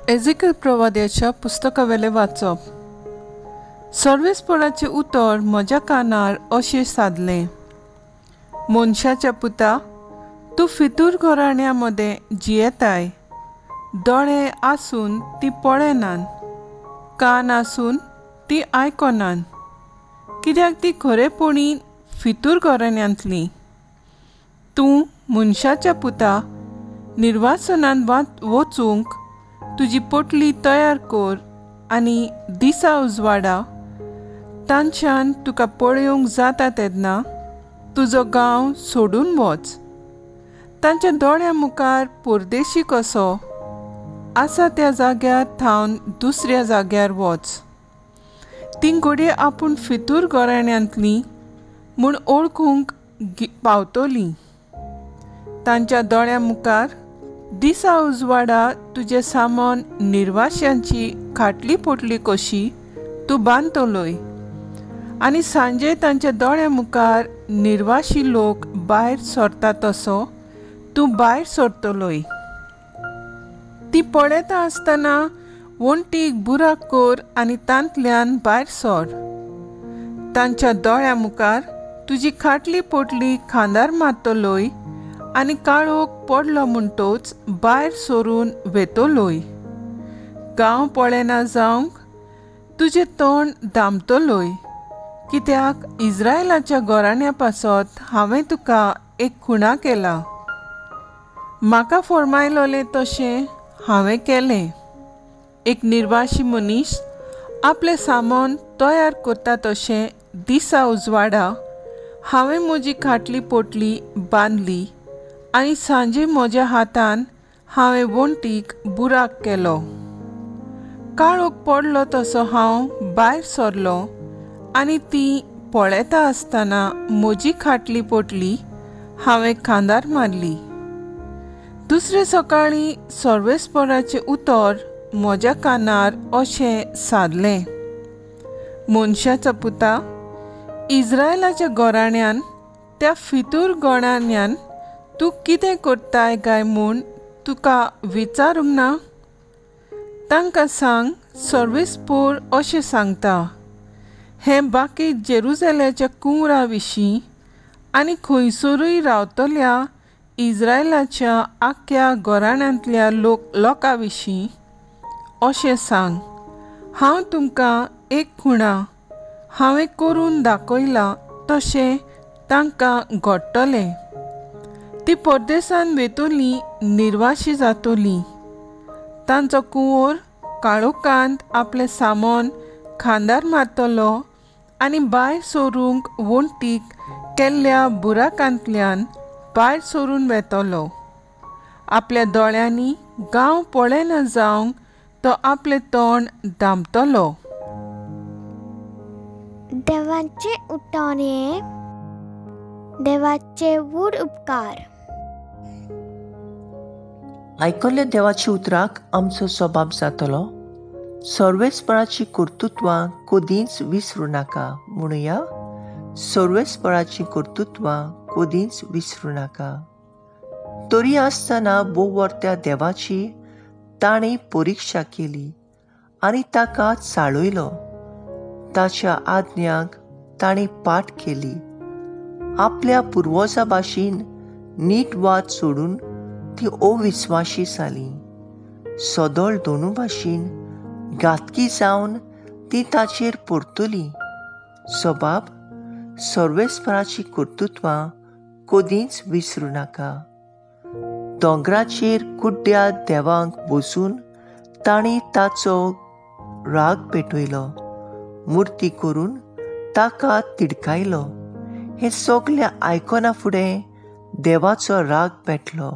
एझेकिएल प्रवाद्याच्या पुस्तकावेले वाचप. सर्वेस्पराचे उतर म्हज्या कानार अशें सादलें. मनशाच्या पुता, तूं फितूर घराण्या मदें जियेताय. दोळे आसून ती पळयनान, कान आसून ती आयकनान, कित्याक ती खरेपणीन फितूर घराण्यांतली. तूं मनशाच्या पुता, निर्वासनान वचूंक तुजी पोटली तयार कर आनी दिसा उजवाडा तांच्यान तुका पळयोवंक जाता तेन्ना तुजो गांव सोडून वच. तांच्या दोळ्या मुखार परदेशी कसो आसा त्या जाग्यार थावन दुसऱ्या जाग्यार वच. ती घडये आपूण फितूर घराण्यांतली म्हूण ओळखूंक पावतली. तांच्या दोळ्या मुखार दिसा उजवाडा तुजे सामान निर्वाश्यांची खाटली पोटली कशी तूं बांदतलोय, आनी सांजे तांच्या दोळ्या मुखार निर्वाशी लोक भायर सरता तसो तूं भायर सरतलोय. ती पळयता आसतना वणटीक बुराक कर आनी तांतल्यान भायर सर. तांच्या दोळ्या मुखार तुजी खाटली पोटली खांदार मारतलोय आनी काळोख पडलो म्हणटोच भायर सरून वेतलोय. गांव पळयना जावंक तुजें तोंड धांपतलोय, कित्याक इस्रायलाच्या घराण्या पासत हांवें तुका एक खुणा केला. म्हाका फर्मायलोलें तशें हांवें केलें. एक निर्वाशी मनीस आपलें सामान तयार करता तशें दिसा उजवाडा हांवें म्हजी खाटली पोटली बांदली आनी सांजे म्हज्या हातान हांवें वणटीक बुराक केलो. काळोख पडलो तसो हांव भायर सरलो आनी ती पळयता आसतना म्हजी खाटली पोटली हांवें खांदार मारली. दुसरे सकाळीं सर्वेस्पराचें उतर म्हज्या कानार अशें सादलें. मनशाच्या पुता, इस्रायलाच्या घराण्यांत त्या फितूर घराण्यांत तूं कितें करताय काय म्हूण तुका विचारूंक ना? तांकां सांग, सर्वेस्पर अशें सांगता, हें बाकी जेरुसलेमाच्या कुंवरा विशीं आनी खंयसरूय रावतल्या इस्रायलाच्या आख्या घराण्यांतल्या लोकां विशीं अशें सांग. हांव तुमकां एक खुणा हांवें करून दाखयलां तशें तांकां घडटलें. ती परदेसान वेतली निर्वाशी जातली. तांचो कुंवर काळोखांत आपलें सामान खांदार मारतलो आनी भायर सरूंक वणटीक केल्ल्या बुराकांतल्यान भायर सरून वेतलो. आपल्या दोळ्यांनी गांव पळयना जावंक तो आपलें तोंड धांपतलो. देवाचे उतोणे, देवाचे वूड उपकार. आयकल्ल्या देवाच्या उतराक आमचो सबाब जातलो. सर्वेस्पराची कर्तुत्वां कधीच विसरूं नाका. म्हणुया, सर्वेस्पराची कर्तुत्वां कधीच विसरूं नाका. तरी आसतना बोवरत्या देवाची ताणें परिक्षा केली आनी ताका चाळयलो. ताच्या आज्ञांक ताणें पाठ केली. आपल्या पुर्वजां भाशेन नीट वाद सोडून ती अविस्वाशी जाली. सदळ दोनू भाशेन घातकी जावन ती ताचेर परतली. सबाब, सर्वेस्पराची कर्तुत्वां कधीच विसरूं नाका. दोंगराचेर कुड्ड्या देवांक बसून ताणें ताचो राग पेटयलो. मुर्ती करून ताका तिडकायलो. हें सगलें आयकना फुडें देवाचो राग पेटलो.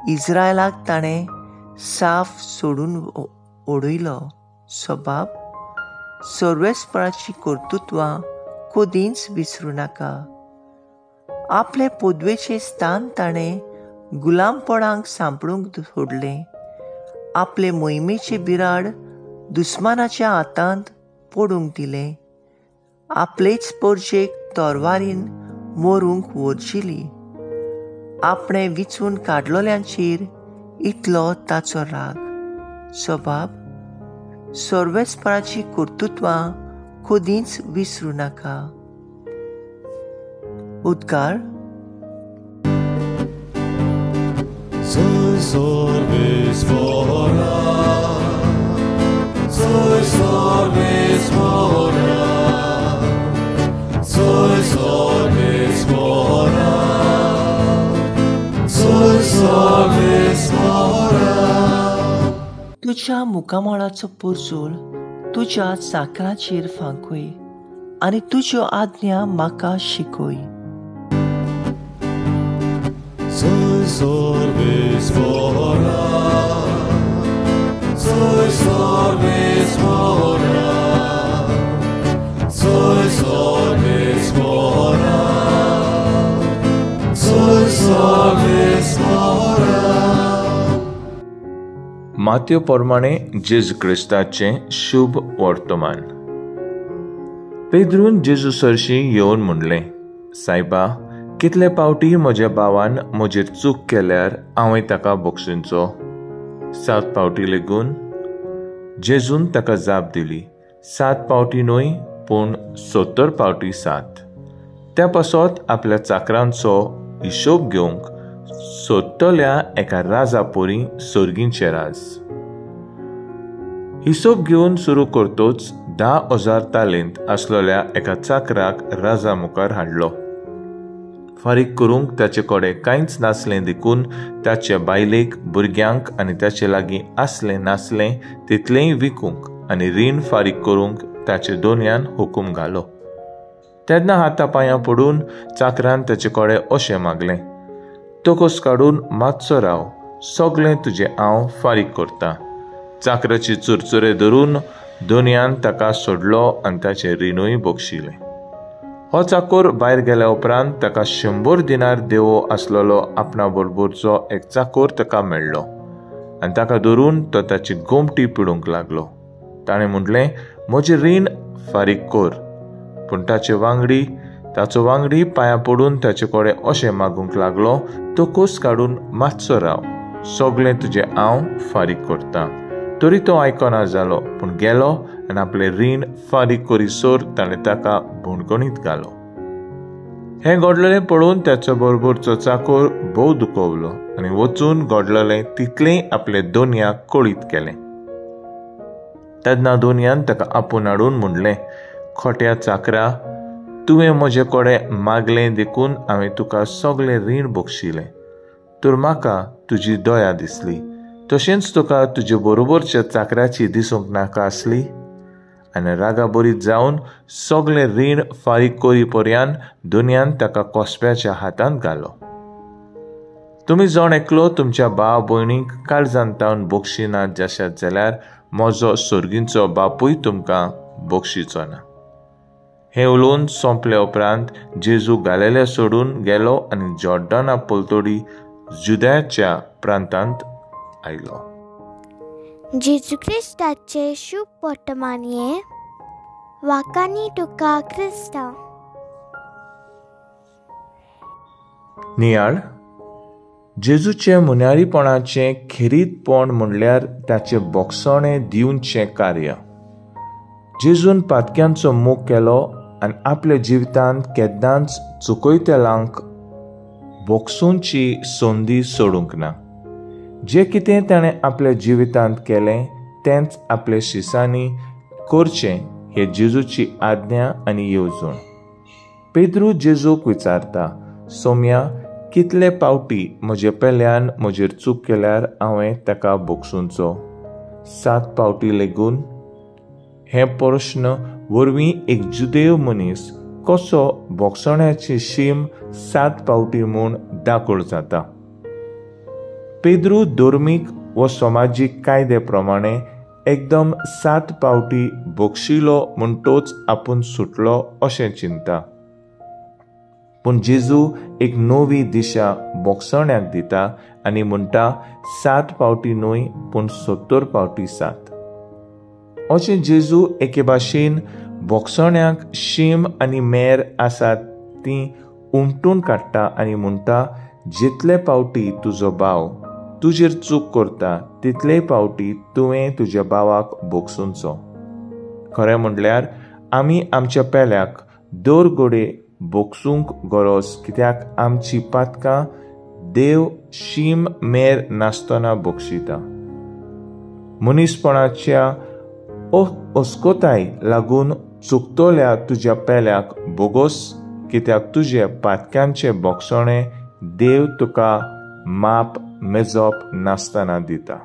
इस्रायलाक ताणें साफ सोडून उडयलो. सबाब, सर्वेस्पराची कर्तुत्वां कधीच विसरूं नाका. आपले पदवेचें स्थान ताणें गुलामपणांक सांपळूंक सोडलें. आपले मोहिमेचें बिराड दुस्मानाच्या हातांत पडूंक दिलें. आपलेच परजेक तोरवारीन मरूंक वरजिली. आपणें विचून काडलोल्यांचेर इतलो ताचो राग. स्वभाव सर्वेस्पराची कर्तृत्वां कधीच विसरू नाका. उद्गार Soy sorbespora, soy sorbespora, soy sorbespora, soy sorbespora. तुझ्या मुखामळाचो पोरसूल तुझ्या चाकराचेर फांकय आनी तुज्यो आज्ञा म्हाका शिकय. Soy sorbespora, soy sorbespora, soy sorbespora, soy sorbespora. माथ्यो प्रमाणे जेजू क्रिस्ताचें शुभ वर्तमान. पेद्रून जेजू सरशी येवन म्हणलें, सायबा, कितले पावटी म्हज्या भावान म्हजेर चूक केल्यार हांवें ताका बक्षिंचो? 7 पावटी लेगून? जेजून ताका जाप दिली, 7 पावटी न्हय पूण 70 पावटी 7. त्या पासत आपल्या चाकरांचो हिशोब घेवंक सोदतल्या एका राजा पोरी सर्गींचे राज. हिशोब घेवन सुरू करतोच 10,000 तालींत आसलेल्या एका चाकराक राजा मुखार हाडलो. फारीक करूंक ताचे कडेन कांयच नासलें देखून ताच्या बायलेक, भुरग्यांक आनी ताचे लागीं आसलें नासलें तितलेंय विकूंक आनी रीण फारीक करूंक ताचे दोनयान हुकूम घालो. तेन्ना हाता पांयां पडून चाकरान ताचे कडेन अशें मागलें, तोकोस काडून मातसो राव, सगळें तुजें हांव फारीक करतां. चाकराची चुरचुरे धरून दोनयान ताका सोडलो आनी ताचें रीणूय बक्षिलें. हो चाकोर भायर गेल्या उपरांत ताका 100 दिनार देवो आसलेलो आपणा बरोबरचो एक चाकोर ताका मेळ्ळो आनी ताका धरून तो ताची गोमटी पिडूंक लागलो. ताणें म्हटलें, म्हजें रीण फारीक कर. पूण ताचो वांगडी पांयां पडून ताचे कडेन अशें मागूंक लागलो, तो कोस काडून मातसो राव, सगळें तुजें हांव फारीक करतां. तरी तो आयकना जालो, पूण गेलो आनी आपलें रीण फारीक करीसोर ताणें ताका भोणकोणीत घालो. हें घडलेलें पळोवन ताच्या बरोबरचो चाकोर भोव दुखवलो आनी वचून घडलेलें तितलें आपले दोनयाक कळीत केलें. तेन्ना दोनयान ताका आपूण हाडून म्हणलें, खोट्या चाकरा, तुवें म्हजे कडेन मागलें देखून हांवें तुका सगळें रीण बक्षिलें. तर म्हाका तुजी दया दिसली, तशेंच तुका तुजे बरोबरच्या चाकराची दिसूंक नाका आसली? आनी रागा बरीत जावन सगळें रीण फारीक करी पर्यान दोनयान ताका कोसप्याच्या हातांत घालो. तुमी जण एकलो तुमच्या भाव भयणीक काळजांतावन बक्षिनात जाशात जाल्यार म्हजो सर्गींचो बापूय तुमकां बक्षिचो ना. हें उलोवन सोंपले उपरांत जेजू गालिल्या सोडून गेलो आनी जॉर्डना पलतडी जुदयाच्या प्रांतांत आयलो. जेजू क्रिस्ताचे शुभ वर्तमान हे वाकानी तुका क्रिस्ता. नियाळ, जेजूचे मुन्यारीपणाचें खेरीतपण म्हणल्यार ताचें बोगसणें दिवनचें कार्य. जेजून पातक्यांचो मोग केलो आनी आपल्या जिवितांत केन्नाच चुकयतेल्यांक बोगसूंची संदी सोडूंक ना. जें कितें ताणें आपल्या जिवितांत केलें तेंच आपल्या शिसांनी करचें हे जेजूची आज्ञा आनी येवजण. पेद्रू जेजूक विचारता, सोम्या, कितले पावटी म्हजे पेल्यान म्हजेर चूक केल्यार हांवें ताका बोगसूंचो? 7 पावटी लेगून? हे प्रश्न वरवीं एक जुदेव मनीस कसो बोगसण्याची शीम 7 पावटी म्हूण दाखोळ जाता. पेद्रू धर्मीक व समाजीक कायदे प्रमाणे एकदम 7 पावटी बोगशिलो म्हणटोच आपूण सुटलो अशें चिंता. पूण जेजू एक नवी दिशा बोगसण्याक दिता आनी म्हणटा 7 पावटी न्हय पूण 70 पावटी 7. अशें जेजू एके भाशेन बोगसण्याक शीम आनी मेर आसात ती उमटून काडटा आनी म्हणटा, जितले पावटी तुजो भाव तुजेर चूक करता तितले फावटी तुवें तुज्या भावाक बोगसूंचो. खरें म्हणल्यार आमी आमच्या पेल्याक दर घोडे बोगसूंक गरज, कित्याक आमची पातकां देव शीम मेर नासतना बोगशिता. मनीसपणाच्या अस्कोताय लागून चुकतोल्या तुज्या पेल्याक बोगोस, कित्याक तुजे पातक्यांचे बोगसणे देव तुका माप मेजप नासतना दिता.